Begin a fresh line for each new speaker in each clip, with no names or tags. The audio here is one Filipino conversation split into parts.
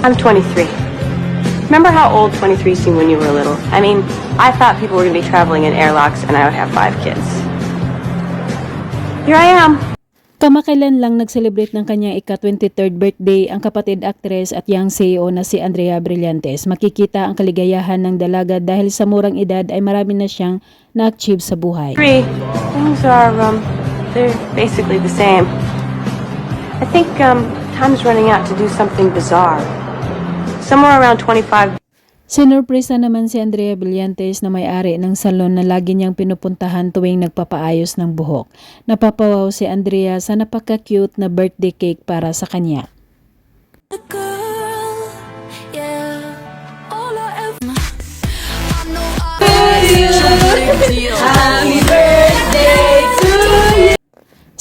I'm 23. Remember how old 23 seemed when you were little? I mean, I thought people were going to be traveling in airlocks and I would have 5 kids. Here I am.
Kamakailan lang nag-celebrate ng kanyang ika-23rd birthday ang kapatid actress at young CEO na si Andrea Brillantes. Makikita ang kaligayahan ng dalaga dahil sa murang edad ay marami na siyang na-achieve sa buhay.
Things are, they're basically the same. I think, time's running out to do something bizarre. Somewhere around 25.
Sinurpresa naman si Andrea Brillantes na may-ari ng salon na lagi niyang pinupuntahan tuwing nagpapaayos ng buhok. Napapawaw si Andrea sa napaka-cute na birthday cake para sa kanya.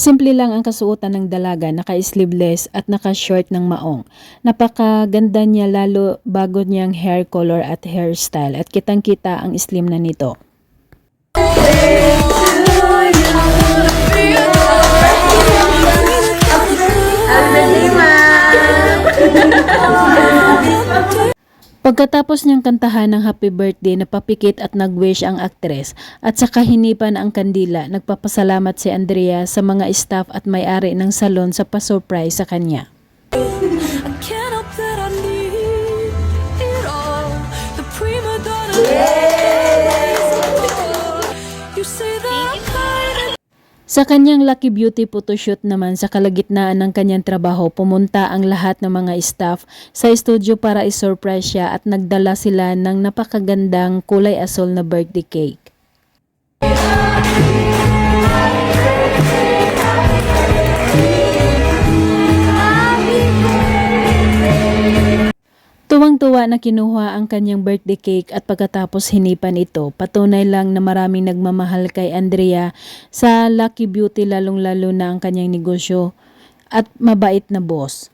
Simple lang ang kasuotan ng dalaga, naka-sleeveless at naka-short ng maong. Napakaganda niya lalo bago niyang hair color at hairstyle at kitang-kita ang slim na nito. Pagkatapos niyang kantahan ng happy birthday, napapikit at nag-wish ang aktres at saka hinipan ang kandila. Nagpapasalamat si Andrea sa mga staff at may-ari ng salon sa pa-surprise sa kanya. Sa kanyang Lucky Beauty photoshoot naman sa kalagitnaan ng kanyang trabaho, pumunta ang lahat ng mga staff sa studio para i-surprise siya at nagdala sila ng napakagandang kulay asul na birthday cake. Tuwang-tuwa na kinuha ang kanyang birthday cake at pagkatapos hinipan ito. Patunay lang na maraming nagmamahal kay Andrea sa Lucky Beauty, lalong-lalo na ang kanyang negosyo at mabait na boss.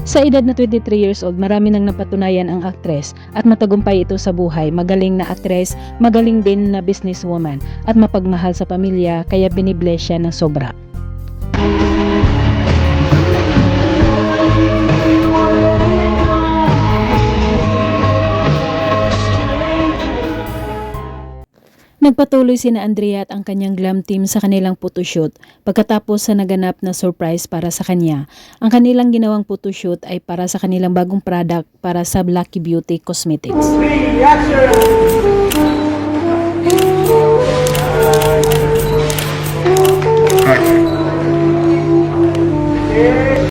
Sa edad na 23 years old, marami nang napatunayan ang aktres at matagumpay ito sa buhay. Magaling na aktres, magaling din na businesswoman at mapagmahal sa pamilya, kaya binibless siya ng sobra. Nagpatuloy sina Andrea at ang kanyang glam team sa kanilang photoshoot pagkatapos sa naganap na surprise para sa kanya. Ang kanilang ginawang photoshoot ay para sa kanilang bagong product para sa Lucky Beauty Cosmetics.